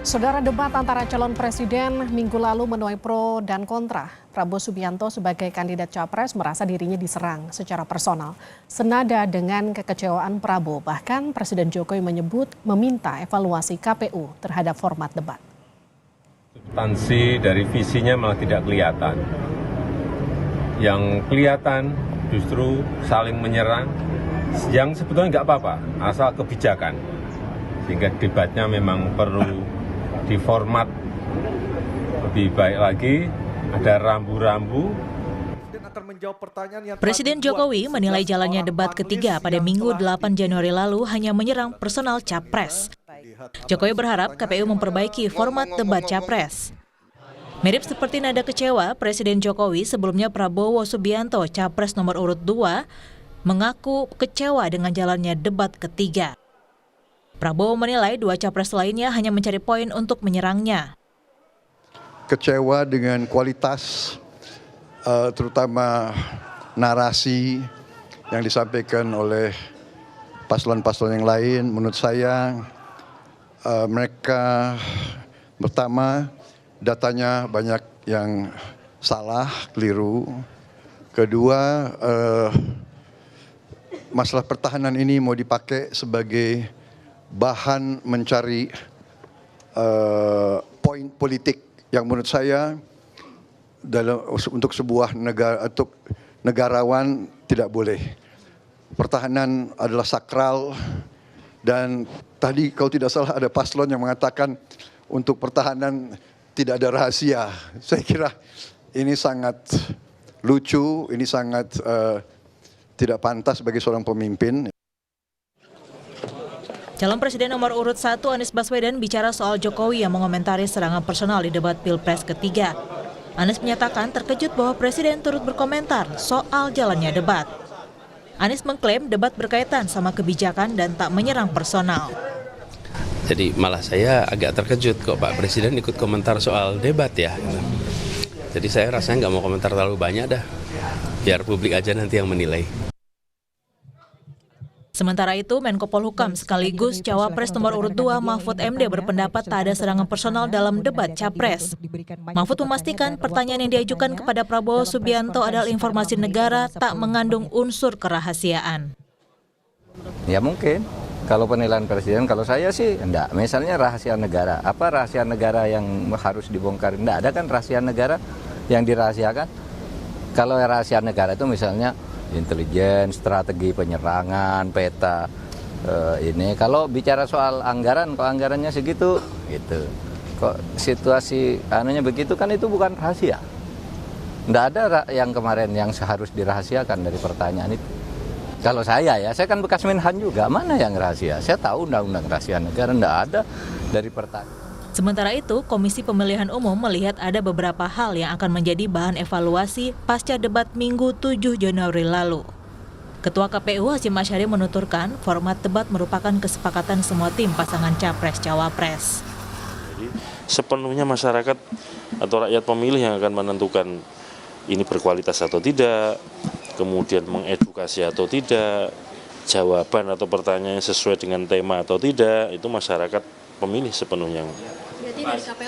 Saudara, debat antara calon presiden minggu lalu menuai pro dan kontra. Prabowo Subianto sebagai kandidat capres merasa dirinya diserang secara personal. Senada dengan kekecewaan Prabowo, bahkan Presiden Jokowi menyebut meminta evaluasi KPU terhadap format debat. Substansi dari visinya malah tidak kelihatan. Yang kelihatan justru saling menyerang, yang sebetulnya nggak apa-apa, asal kebijakan. Sehingga debatnya memang perlu diformat lebih baik lagi, ada rambu-rambu. Presiden Jokowi menilai jalannya debat ketiga pada Minggu 8 Januari lalu hanya menyerang personal capres. Jokowi berharap KPU memperbaiki format debat capres. Mirip seperti nada kecewa, Presiden Jokowi sebelumnya Prabowo Subianto, capres nomor urut 2, mengaku kecewa dengan jalannya debat ketiga. Prabowo menilai dua capres lainnya hanya mencari poin untuk menyerangnya. Kecewa dengan kualitas, terutama narasi yang disampaikan oleh paslon-paslon yang lain. Menurut saya mereka pertama datanya banyak yang salah, keliru. Kedua, masalah pertahanan ini mau dipakai sebagai bahan mencari poin politik yang menurut saya untuk sebuah negara, untuk negarawan tidak boleh. Pertahanan adalah sakral, dan tadi kalau tidak salah ada paslon yang mengatakan untuk pertahanan tidak ada rahasia. Saya kira ini sangat lucu, ini sangat tidak pantas bagi seorang pemimpin. Calon Presiden nomor urut 1 Anies Baswedan bicara soal Jokowi yang mengomentari serangan personal di debat Pilpres ketiga. Anies menyatakan terkejut bahwa Presiden turut berkomentar soal jalannya debat. Anies mengklaim debat berkaitan sama kebijakan dan tak menyerang personal. Jadi malah saya agak terkejut kok Pak Presiden ikut komentar soal debat ya. Jadi saya rasanya nggak mau komentar terlalu banyak dah, biar publik aja nanti yang menilai. Sementara itu, Menko Polhukam sekaligus Cawapres nomor urut 2 Mahfud MD berpendapat tak ada serangan personal dalam debat Capres. Mahfud memastikan pertanyaan yang diajukan kepada Prabowo Subianto adalah informasi negara tak mengandung unsur kerahasiaan. Ya mungkin, kalau penilaian Presiden, kalau saya sih enggak. Misalnya rahasia negara, apa rahasia negara yang harus dibongkar? Enggak ada kan rahasia negara yang dirahasiakan. Kalau rahasia negara itu misalnya intelijen, strategi penyerangan, peta ini. Kalau bicara soal anggaran, kok anggarannya segitu, gitu. Kok situasi anunya begitu, kan itu bukan rahasia. Nggak ada yang kemarin yang harus dirahasiakan dari pertanyaan itu. Kalau saya kan bekas Menhan juga, mana yang rahasia? Saya tahu undang-undang rahasia negara, nggak ada dari pertanyaan. Sementara itu, Komisi Pemilihan Umum melihat ada beberapa hal yang akan menjadi bahan evaluasi pasca debat Minggu 7 Januari lalu. Ketua KPU Hasyim Asyari menuturkan format debat merupakan kesepakatan semua tim pasangan Capres-Cawapres. Jadi sepenuhnya masyarakat atau rakyat pemilih yang akan menentukan ini berkualitas atau tidak, kemudian mengedukasi atau tidak, jawaban atau pertanyaan sesuai dengan tema atau tidak, itu masyarakat pemilih sepenuhnya.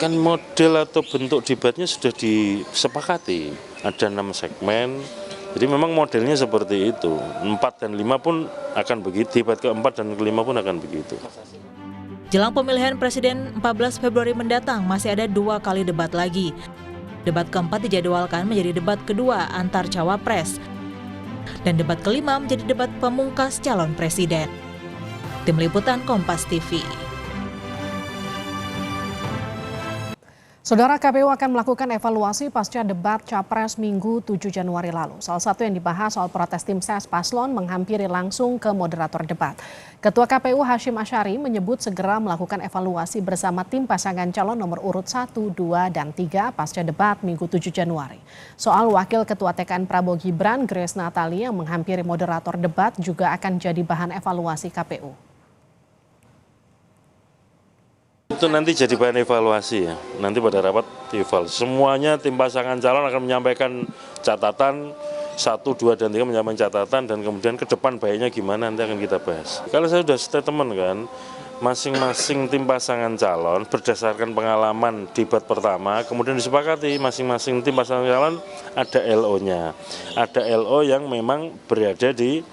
Kan model atau bentuk debatnya sudah disepakati, ada 6 segmen, jadi memang modelnya seperti itu. 4 dan 5 pun akan begitu, debat keempat dan kelima pun akan begitu. Jelang pemilihan Presiden 14 Februari mendatang masih ada 2 kali debat lagi. Debat keempat dijadwalkan menjadi debat kedua antar Cawapres, dan debat kelima menjadi debat pemungkas calon presiden. Tim Liputan Kompas TV. Saudara, KPU akan melakukan evaluasi pasca debat Capres Minggu 7 Januari lalu. Salah satu yang dibahas soal protes tim ses paslon menghampiri langsung ke moderator debat. Ketua KPU Hasyim Asyari menyebut segera melakukan evaluasi bersama tim pasangan calon nomor urut 1, 2, dan 3 pasca debat Minggu 7 Januari. Soal Wakil Ketua TKN Prabowo Gibran, Grace Natali yang menghampiri moderator debat juga akan jadi bahan evaluasi KPU. Itu nanti jadi bahan evaluasi ya, nanti pada rapat dievaluasi. Semuanya tim pasangan calon akan menyampaikan catatan, 1, 2, dan 3 menyampaikan catatan, dan kemudian ke depan baiknya gimana nanti akan kita bahas. Kalau saya sudah statement kan, masing-masing tim pasangan calon berdasarkan pengalaman debat pertama, kemudian disepakati masing-masing tim pasangan calon ada LO-nya. Ada LO yang memang berada di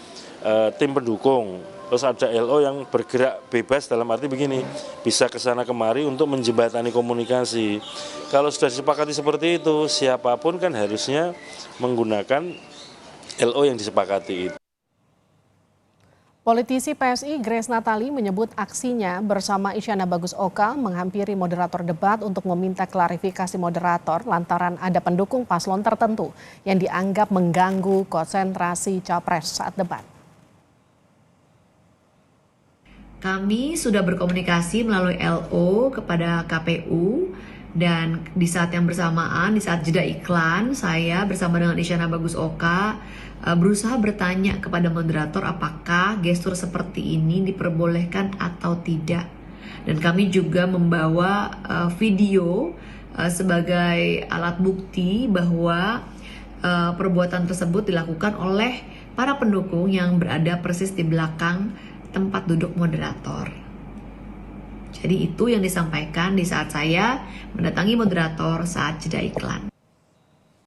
tim pendukung, terus ada LO yang bergerak bebas dalam arti begini, bisa ke sana kemari untuk menjembatani komunikasi. Kalau sudah disepakati seperti itu, siapapun kan harusnya menggunakan LO yang disepakati itu. Politisi PSI Grace Natali menyebut aksinya bersama Isyana Bagus Oka menghampiri moderator debat untuk meminta klarifikasi moderator lantaran ada pendukung paslon tertentu yang dianggap mengganggu konsentrasi capres saat debat. Kami sudah berkomunikasi melalui LO kepada KPU dan di saat yang bersamaan, di saat jeda iklan, saya bersama dengan Isyana Bagus Oka berusaha bertanya kepada moderator apakah gestur seperti ini diperbolehkan atau tidak. Dan kami juga membawa video sebagai alat bukti bahwa perbuatan tersebut dilakukan oleh para pendukung yang berada persis di belakang tempat duduk moderator. Jadi itu yang disampaikan di saat saya mendatangi moderator saat jeda iklan.